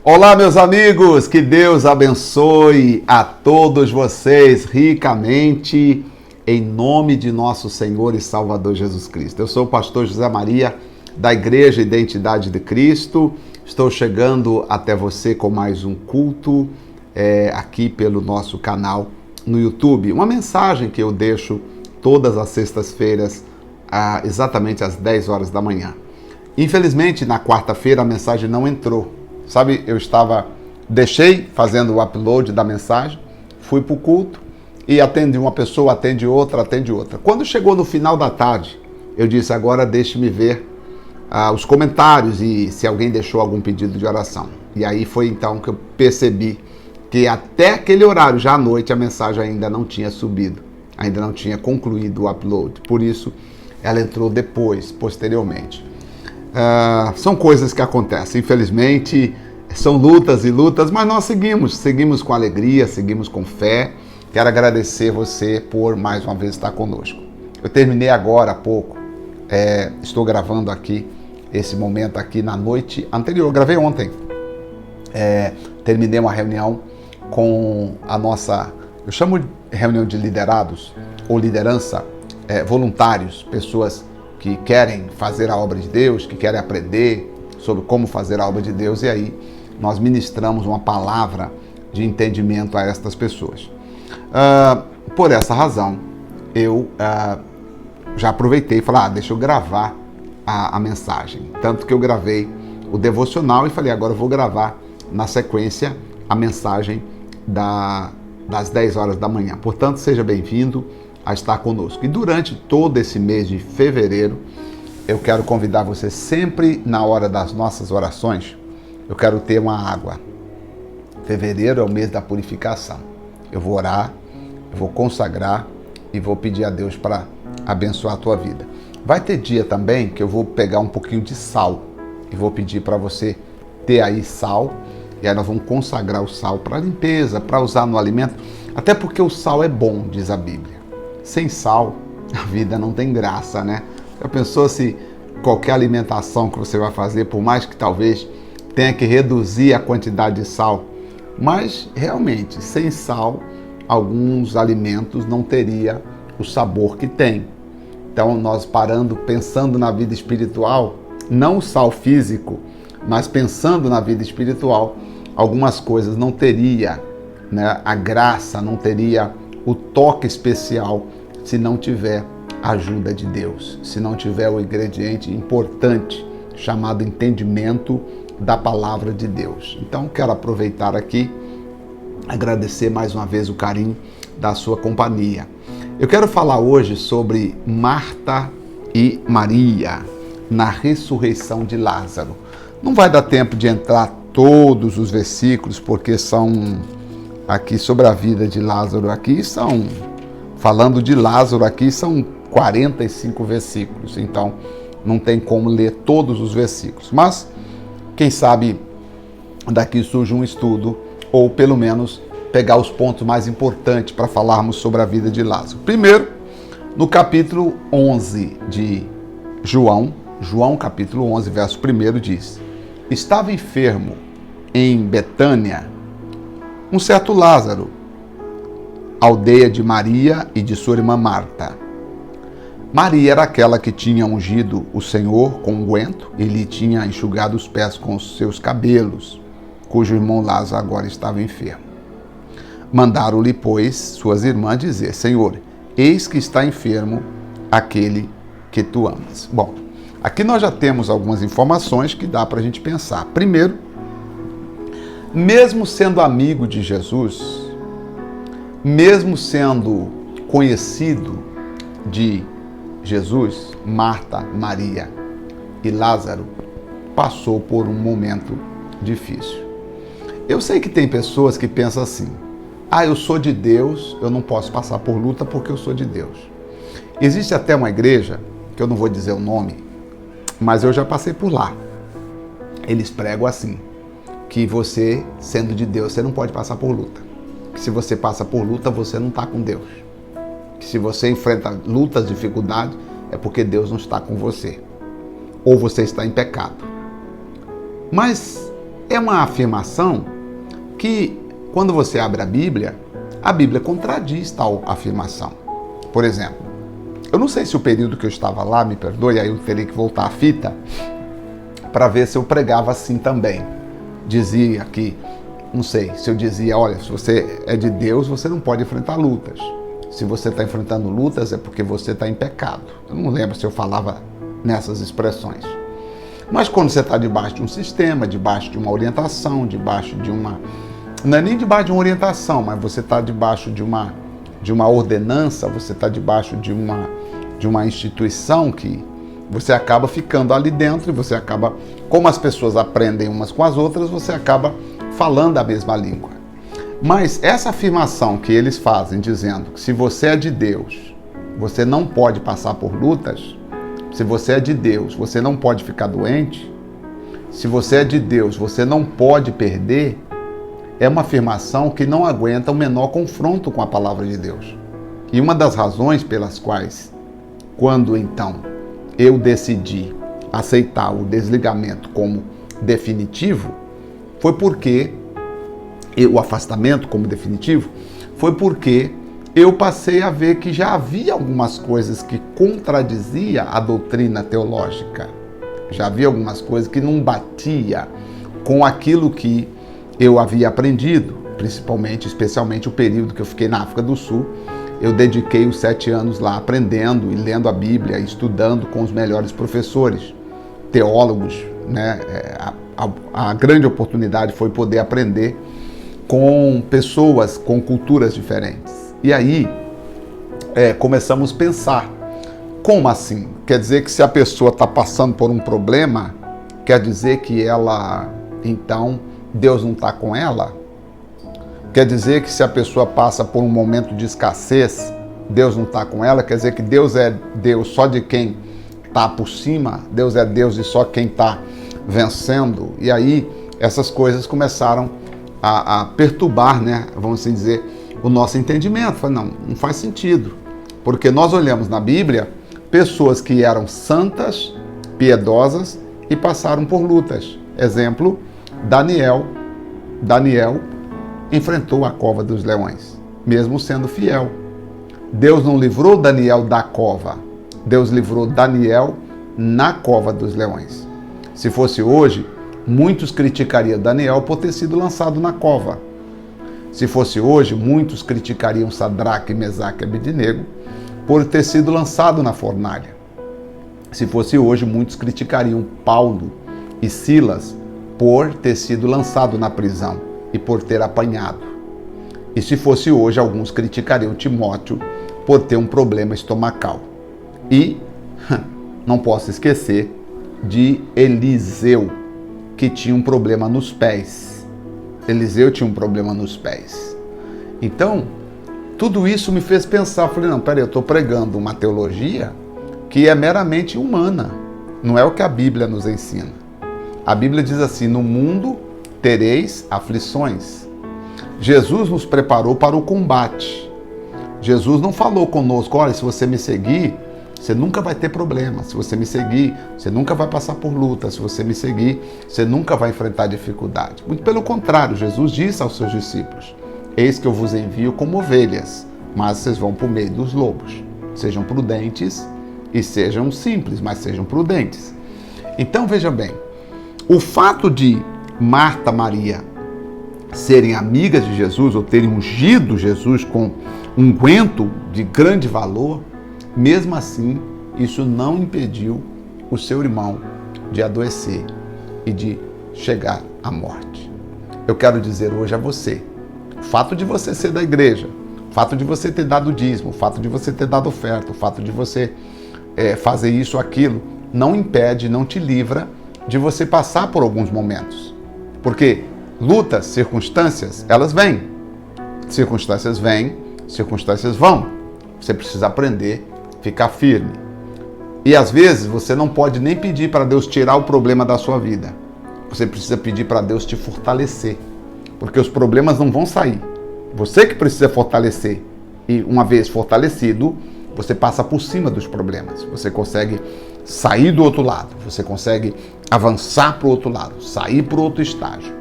Olá, meus amigos, que Deus abençoe a todos vocês ricamente, em nome de nosso Senhor e Salvador Jesus Cristo. Eu sou o pastor José Maria, da Igreja Identidade de Cristo. Estou chegando até você com mais um culto aqui pelo nosso canal no YouTube. Uma mensagem que eu deixo todas as sextas-feiras, exatamente às 10 horas da manhã. Infelizmente, na quarta-feira a mensagem não entrou. Sabe, deixei fazendo o upload da mensagem, fui para o culto e atendi uma pessoa, atende outra. Quando chegou no final da tarde, eu disse, agora deixe-me ver os comentários e se alguém deixou algum pedido de oração. E aí foi então que eu percebi que até aquele horário, já à noite, a mensagem ainda não tinha subido, ainda não tinha concluído o upload. Por isso, ela entrou depois, posteriormente. São coisas que acontecem, infelizmente, são lutas e lutas, mas nós seguimos com alegria, seguimos com fé. Quero agradecer você por mais uma vez estar conosco. Eu terminei agora há pouco, estou gravando aqui, esse momento aqui na noite anterior, gravei ontem. Terminei uma reunião com a nossa, eu chamo de reunião de liderados ou liderança, voluntários, pessoas que querem fazer a obra de Deus, que querem aprender sobre como fazer a obra de Deus, e aí nós ministramos uma palavra de entendimento a estas pessoas. Por essa razão, eu já aproveitei e falei, deixa eu gravar a mensagem. Tanto que eu gravei o devocional e falei, agora eu vou gravar na sequência a mensagem das 10 horas da manhã. Portanto, seja bem-vindo a estar conosco. E durante todo esse mês de fevereiro, eu quero convidar você sempre na hora das nossas orações, eu quero ter uma água. Fevereiro é o mês da purificação. Eu vou orar, eu vou consagrar e vou pedir a Deus para abençoar a tua vida. Vai ter dia também que eu vou pegar um pouquinho de sal e vou pedir para você ter aí sal, e aí nós vamos consagrar o sal para limpeza, para usar no alimento, até porque o sal é bom, diz a Bíblia. Sem sal, a vida não tem graça, né? Já pensou se qualquer alimentação que você vai fazer, por mais que talvez tenha que reduzir a quantidade de sal, mas realmente, sem sal, alguns alimentos não teriam o sabor que tem. Então, nós pensando na vida espiritual, não o sal físico, mas pensando na vida espiritual, algumas coisas não teria, né, a graça, não teria o toque especial se não tiver a ajuda de Deus, se não tiver o ingrediente importante chamado entendimento da palavra de Deus. Então, quero aproveitar aqui, agradecer mais uma vez o carinho da sua companhia. Eu quero falar hoje sobre Marta e Maria na ressurreição de Lázaro. Não vai dar tempo de entrar todos os versículos, porque são aqui sobre a vida de Lázaro, falando de Lázaro aqui, são 45 versículos, então não tem como ler todos os versículos, mas quem sabe daqui surge um estudo, ou pelo menos pegar os pontos mais importantes para falarmos sobre a vida de Lázaro. Primeiro, no capítulo 11 de João capítulo 11, verso 1 diz: estava enfermo em Betânia um certo Lázaro, aldeia de Maria e de sua irmã Marta. Maria era aquela que tinha ungido o Senhor com unguento e lhe tinha enxugado os pés com os seus cabelos, cujo irmão Lázaro agora estava enfermo. Mandaram-lhe, pois, suas irmãs dizer: Senhor, eis que está enfermo aquele que tu amas. Bom, aqui nós já temos algumas informações que dá para a gente pensar. Primeiro, mesmo sendo amigo de Jesus, mesmo sendo conhecido de Jesus, Marta, Maria e Lázaro passou por um momento difícil. Eu sei que tem pessoas que pensam assim: eu sou de Deus, eu não posso passar por luta porque eu sou de Deus. Existe até uma igreja, que eu não vou dizer o nome, mas eu já passei por lá. Eles pregam assim, que você, sendo de Deus, você não pode passar por luta. Que se você passa por luta, você não está com Deus. Que se você enfrenta lutas, dificuldades, é porque Deus não está com você. Ou você está em pecado. Mas é uma afirmação que, quando você abre a Bíblia contradiz tal afirmação. Por exemplo, eu não sei se o período que eu estava lá, me perdoe, aí eu teria que voltar a fita para ver se eu pregava assim também. Dizia que, não sei, se eu dizia, olha, se você é de Deus, você não pode enfrentar lutas. Se você está enfrentando lutas, é porque você está em pecado. Eu não lembro se eu falava nessas expressões. Mas quando você está debaixo de um sistema, debaixo de uma orientação, debaixo de uma... Não é nem debaixo de uma orientação, mas você está debaixo de uma ordenança, você está debaixo de uma instituição que você acaba ficando ali dentro e você acaba, como as pessoas aprendem umas com as outras, você acaba falando a mesma língua. Mas essa afirmação que eles fazem, dizendo que se você é de Deus, você não pode passar por lutas, se você é de Deus, você não pode ficar doente, se você é de Deus, você não pode perder, é uma afirmação que não aguenta o menor confronto com a palavra de Deus. E uma das razões pelas quais, quando então eu decidi aceitar o desligamento como definitivo, foi porque, o afastamento como definitivo, foi porque eu passei a ver que já havia algumas coisas que contradizia a doutrina teológica. Já havia algumas coisas que não batia com aquilo que eu havia aprendido, especialmente o período que eu fiquei na África do Sul. Eu dediquei os 7 anos lá aprendendo e lendo a Bíblia, estudando com os melhores professores, teólogos, né? A grande oportunidade foi poder aprender com pessoas com culturas diferentes. E aí começamos a pensar, como assim? Quer dizer que se a pessoa está passando por um problema, quer dizer que ela, então, Deus não está com ela? Quer dizer que se a pessoa passa por um momento de escassez, Deus não está com ela? Quer dizer que Deus é Deus só de quem está por cima? Deus é Deus de só quem está vencendo? E aí essas coisas começaram a perturbar, né, vamos assim dizer, o nosso entendimento. Falei, não faz sentido. Porque nós olhamos na Bíblia pessoas que eram santas, piedosas e passaram por lutas. Exemplo, Daniel enfrentou a cova dos leões, mesmo sendo fiel. Deus não livrou Daniel da cova, Deus livrou Daniel na cova dos leões. Se fosse hoje, muitos criticariam Daniel por ter sido lançado na cova. Se fosse hoje, muitos criticariam Sadraque, Mesaque e Abednego por ter sido lançado na fornalha. Se fosse hoje, muitos criticariam Paulo e Silas por ter sido lançado na prisão e por ter apanhado. E se fosse hoje, alguns criticariam Timóteo por ter um problema estomacal. E não posso esquecer de Eliseu, que tinha um problema nos pés. Eliseu tinha um problema nos pés. Então, tudo isso me fez pensar. Falei, não, peraí, eu estou pregando uma teologia que é meramente humana. Não é o que a Bíblia nos ensina. A Bíblia diz assim, no mundo tereis aflições. Jesus nos preparou para o combate. Jesus não falou conosco, olha, se você me seguir, você nunca vai ter problema. Se você me seguir, você nunca vai passar por luta. Se você me seguir, você nunca vai enfrentar dificuldade. Muito pelo contrário, Jesus disse aos seus discípulos, eis que eu vos envio como ovelhas, mas vocês vão por meio dos lobos. Sejam prudentes e sejam simples, mas sejam prudentes. Então, veja bem, o fato de Marta e Maria serem amigas de Jesus ou terem ungido Jesus com um unguento de grande valor, mesmo assim, isso não impediu o seu irmão de adoecer e de chegar à morte. Eu quero dizer hoje a você, o fato de você ser da igreja, o fato de você ter dado dízimo, o fato de você ter dado oferta, o fato de você fazer isso ou aquilo, não impede, não te livra de você passar por alguns momentos. Porque lutas, circunstâncias, elas vêm. Circunstâncias vêm, circunstâncias vão. Você precisa aprender, ficar firme. E às vezes você não pode nem pedir para Deus tirar o problema da sua vida. Você precisa pedir para Deus te fortalecer. Porque os problemas não vão sair. Você que precisa fortalecer. E uma vez fortalecido, você passa por cima dos problemas. Você consegue sair do outro lado. Você consegue avançar para o outro lado, sair para o outro estágio.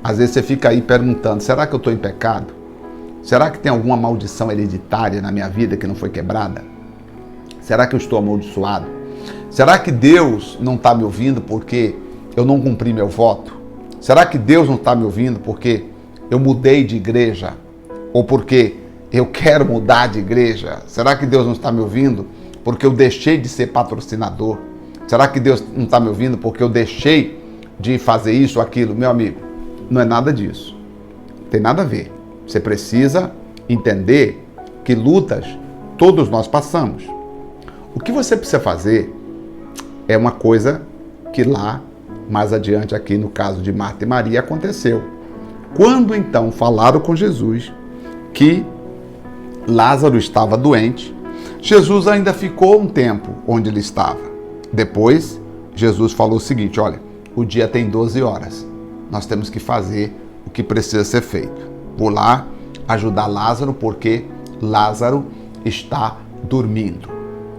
Às vezes você fica aí perguntando, será que eu estou em pecado? Será que tem alguma maldição hereditária na minha vida que não foi quebrada? Será que eu estou amaldiçoado? Será que Deus não está me ouvindo porque eu não cumpri meu voto? Será que Deus não está me ouvindo porque eu mudei de igreja? Ou porque eu quero mudar de igreja? Será que Deus não está me ouvindo porque eu deixei de ser patrocinador? Será que Deus não está me ouvindo porque eu deixei de fazer isso ou aquilo? Meu amigo, não é nada disso. Tem nada a ver. Você precisa entender que lutas todos nós passamos. O que você precisa fazer é uma coisa que lá, mais adiante aqui no caso de Marta e Maria, aconteceu. Quando então falaram com Jesus que Lázaro estava doente, Jesus ainda ficou um tempo onde ele estava. Depois, Jesus falou o seguinte, olha, o dia tem 12 horas, nós temos que fazer o que precisa ser feito. Vou lá ajudar Lázaro porque Lázaro está dormindo.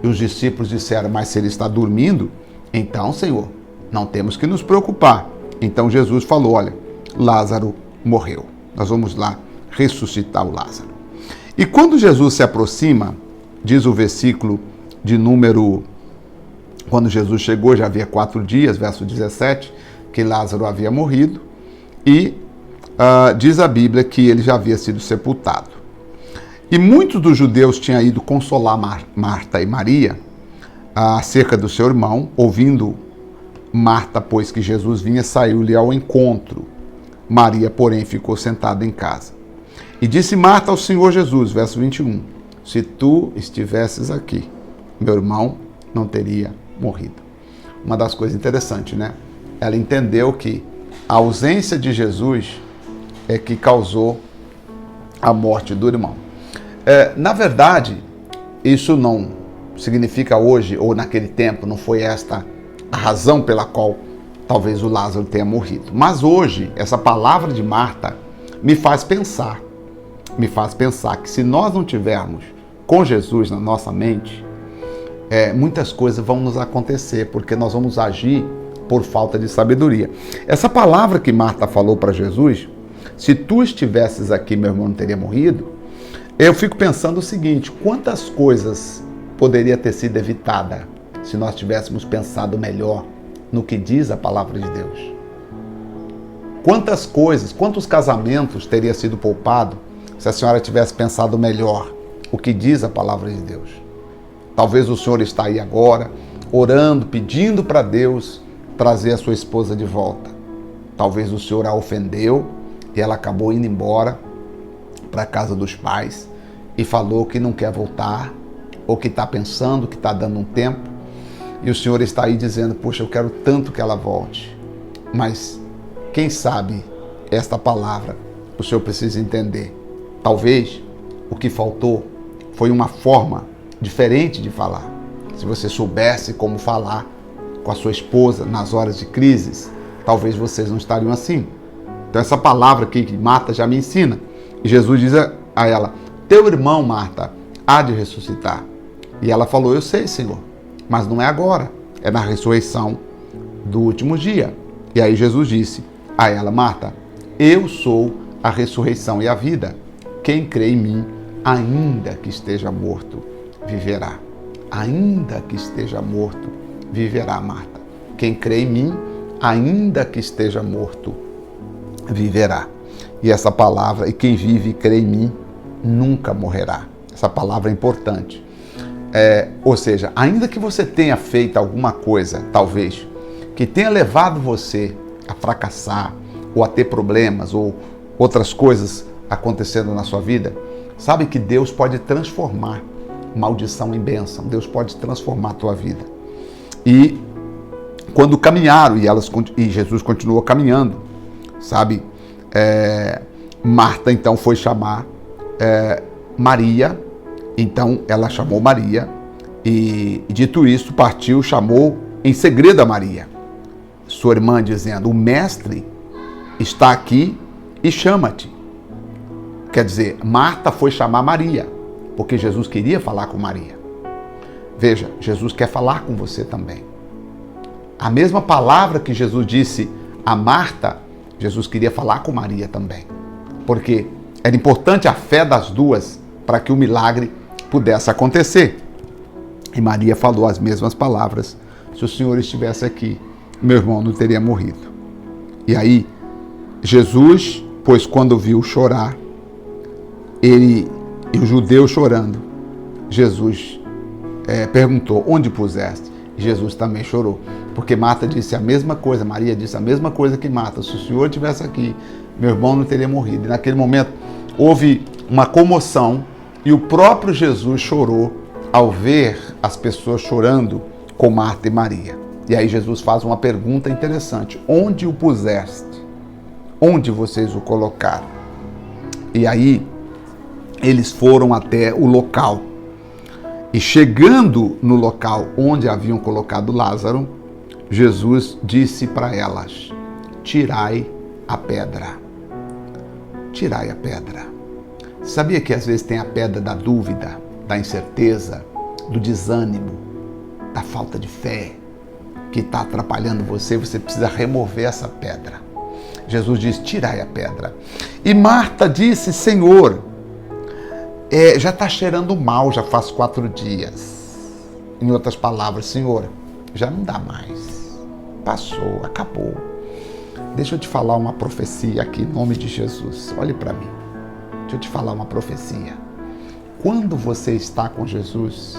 E os discípulos disseram, mas se ele está dormindo, então, Senhor, não temos que nos preocupar. Então Jesus falou, olha, Lázaro morreu. Nós vamos lá ressuscitar o Lázaro. E quando Jesus se aproxima, diz o versículo de número... Quando Jesus chegou, já havia 4 dias, verso 17, que Lázaro havia morrido. E diz a Bíblia que ele já havia sido sepultado. E muitos dos judeus tinham ido consolar Marta e Maria acerca do seu irmão. Ouvindo Marta, pois que Jesus vinha, saiu-lhe ao encontro. Maria, porém, ficou sentada em casa. E disse Marta ao Senhor Jesus, verso 21, se tu estivesses aqui, meu irmão não teria morrido. Uma das coisas interessantes, né? Ela entendeu que a ausência de Jesus é que causou a morte do irmão. Na verdade, isso não significa hoje, ou naquele tempo, não foi esta a razão pela qual talvez o Lázaro tenha morrido. Mas hoje, essa palavra de Marta me faz pensar que se nós não tivermos com Jesus na nossa mente, muitas coisas vão nos acontecer, porque nós vamos agir por falta de sabedoria. Essa palavra que Marta falou para Jesus, se tu estivesses aqui, meu irmão não teria morrido, eu fico pensando o seguinte, quantas coisas poderia ter sido evitada se nós tivéssemos pensado melhor no que diz a palavra de Deus? Quantas coisas, quantos casamentos teria sido poupado se a senhora tivesse pensado melhor o que diz a palavra de Deus? Talvez o senhor está aí agora, orando, pedindo para Deus trazer a sua esposa de volta. Talvez o senhor a ofendeu e ela acabou indo embora para a casa dos pais e falou que não quer voltar, ou que está pensando, que está dando um tempo, e o senhor está aí dizendo, poxa, eu quero tanto que ela volte. Mas, quem sabe, esta palavra o senhor precisa entender. Talvez o que faltou foi uma forma diferente de falar. Se você soubesse como falar com a sua esposa nas horas de crises, talvez vocês não estariam assim. Então essa palavra aqui que Marta já me ensina. E Jesus diz a ela, teu irmão, Marta, há de ressuscitar. E ela falou, eu sei, Senhor, mas não é agora, é na ressurreição do último dia. E aí Jesus disse a ela, Marta, eu sou a ressurreição e a vida. Quem crê em mim, ainda que esteja morto, viverá. Ainda que esteja morto, viverá, Marta. Quem crê em mim, ainda que esteja morto, viverá. E essa palavra, e quem vive e crê em mim, nunca morrerá. Essa palavra é importante. Ou seja, ainda que você tenha feito alguma coisa, talvez, que tenha levado você a fracassar, ou a ter problemas, ou outras coisas acontecendo na sua vida, sabe que Deus pode transformar maldição em bênção. Deus pode transformar a tua vida. E quando caminharam, e Jesus continuou caminhando, sabe? Marta então foi chamar Maria. Então ela chamou Maria e dito isso, partiu, chamou em segredo a Maria, sua irmã, dizendo, o mestre está aqui e chama-te. Quer dizer, Marta foi chamar Maria, porque Jesus queria falar com Maria. Veja, Jesus quer falar com você também. A mesma palavra que Jesus disse a Marta, Jesus queria falar com Maria também. Porque era importante a fé das duas para que o milagre pudesse acontecer. E Maria falou as mesmas palavras. Se o Senhor estivesse aqui, meu irmão não teria morrido. E aí, Jesus, pois quando viu chorar, e o judeu chorando, Jesus perguntou, onde puseste? E Jesus também chorou. Porque Marta disse a mesma coisa, Maria disse a mesma coisa que Marta. Se o Senhor estivesse aqui, meu irmão não teria morrido. E naquele momento, houve uma comoção e o próprio Jesus chorou ao ver as pessoas chorando com Marta e Maria. E aí Jesus faz uma pergunta interessante. Onde o puseste? Onde vocês o colocaram? E aí eles foram até o local. E chegando no local onde haviam colocado Lázaro, Jesus disse para elas, tirai a pedra. Tirai a pedra. Sabia que às vezes tem a pedra da dúvida, da incerteza, do desânimo, da falta de fé, que está atrapalhando você, você precisa remover essa pedra. Jesus disse, tirai a pedra. E Marta disse, Senhor, já está cheirando mal, já faz 4 dias. Em outras palavras, Senhor, já não dá mais. Passou, acabou. Deixa eu te falar uma profecia aqui, em nome de Jesus. Olhe para mim. Deixa eu te falar uma profecia. Quando você está com Jesus,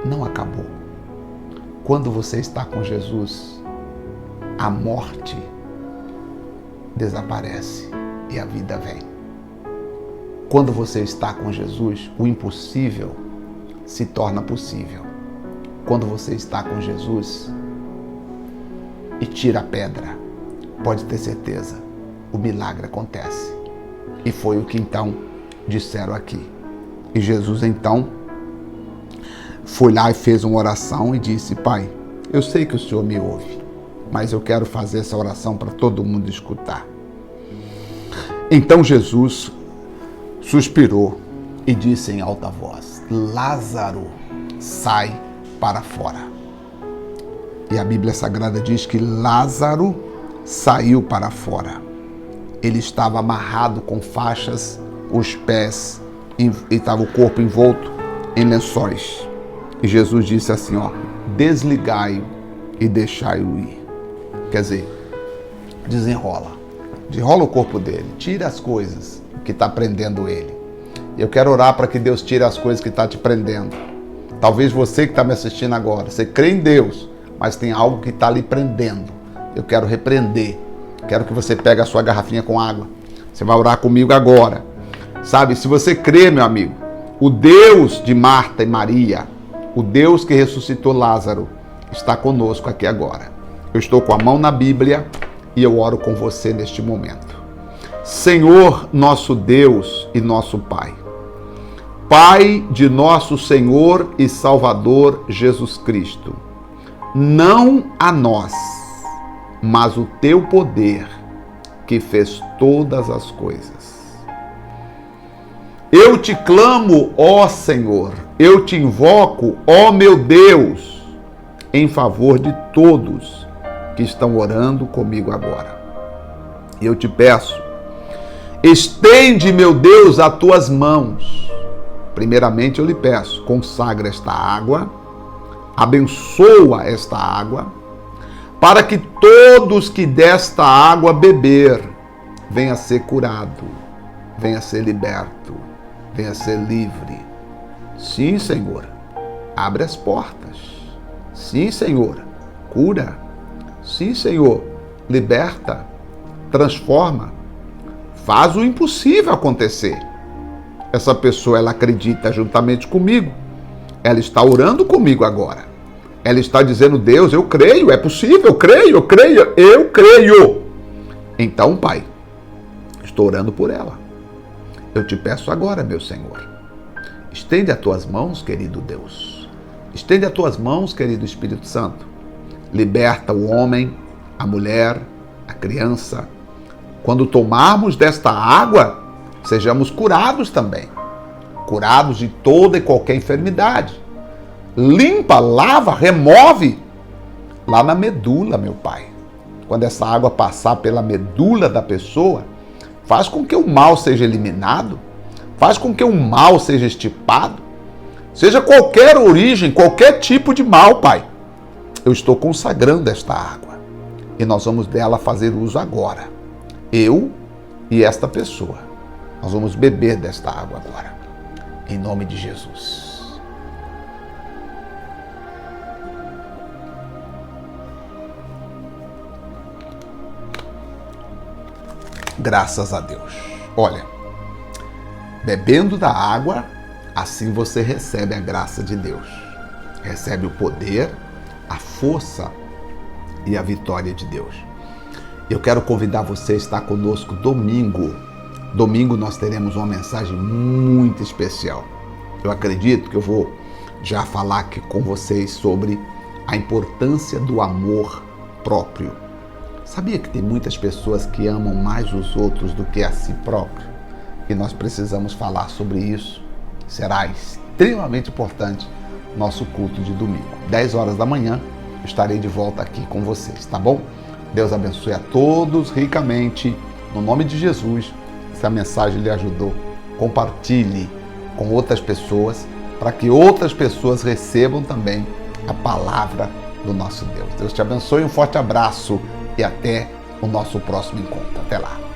não acabou. Quando você está com Jesus, a morte desaparece e a vida vem. Quando você está com Jesus, o impossível se torna possível. Quando você está com Jesus e tira a pedra, pode ter certeza, o milagre acontece. E foi o que então disseram aqui. E Jesus então foi lá e fez uma oração e disse, Pai, eu sei que o Senhor me ouve, mas eu quero fazer essa oração para todo mundo escutar. Então Jesus suspirou e disse em alta voz, Lázaro, sai para fora. E a Bíblia Sagrada diz que Lázaro saiu para fora. Ele estava amarrado com faixas, os pés, e estava o corpo envolto em lençóis. E Jesus disse assim, desligai-o e deixai-o ir. Quer dizer, desenrola o corpo dele, tira as coisas que está prendendo ele. Eu quero orar para que Deus tire as coisas que está te prendendo. Talvez você que está me assistindo agora, você crê em Deus, mas tem algo que está lhe prendendo. Eu quero repreender. Quero que você pegue a sua garrafinha com água. Você vai orar comigo agora. Sabe, se você crê, meu amigo, o Deus de Marta e Maria, o Deus que ressuscitou Lázaro, está conosco aqui agora. Eu estou com a mão na Bíblia e eu oro com você neste momento. Senhor, nosso Deus e nosso Pai, Pai de nosso Senhor e Salvador Jesus Cristo, não a nós, mas o teu poder que fez todas as coisas. Eu te clamo, ó Senhor, eu te invoco, ó meu Deus, em favor de todos que estão orando comigo agora. Eu te peço, estende, meu Deus, as tuas mãos. Primeiramente eu lhe peço, consagra esta água, abençoa esta água, para que todos que desta água beber, venha ser curado, venha ser liberto, venha ser livre. Sim, Senhor, abre as portas. Sim, Senhor, cura. Sim, Senhor, liberta, transforma, faz o impossível acontecer. Essa pessoa, ela acredita juntamente comigo. Ela está orando comigo agora. Ela está dizendo, Deus, eu creio, é possível, eu creio. Então, Pai, estou orando por ela. Eu te peço agora, meu Senhor, estende as tuas mãos, querido Deus. Estende as tuas mãos, querido Espírito Santo. Liberta o homem, a mulher, a criança. Quando tomarmos desta água, sejamos curados também. Curados de toda e qualquer enfermidade. Limpa, lava, remove lá na medula, meu Pai. Quando essa água passar pela medula da pessoa, faz com que o mal seja eliminado, faz com que o mal seja extirpado, seja qualquer origem, qualquer tipo de mal, Pai. Eu estou consagrando esta água e nós vamos dela fazer uso agora. Eu e esta pessoa. Nós vamos beber desta água agora. Em nome de Jesus. Graças a Deus. Olha, bebendo da água, assim você recebe a graça de Deus. Recebe o poder, a força e a vitória de Deus. Eu quero convidar você a estar conosco domingo. Domingo nós teremos uma mensagem muito especial. Eu acredito que eu vou já falar aqui com vocês sobre a importância do amor próprio. Sabia que tem muitas pessoas que amam mais os outros do que a si próprio? E nós precisamos falar sobre isso. Será extremamente importante nosso culto de domingo. 10 horas da manhã, eu estarei de volta aqui com vocês, tá bom? Deus abençoe a todos ricamente. No nome de Jesus, se a mensagem lhe ajudou, compartilhe com outras pessoas, para que outras pessoas recebam também a palavra do nosso Deus. Deus te abençoe, um forte abraço e até o nosso próximo encontro. Até lá.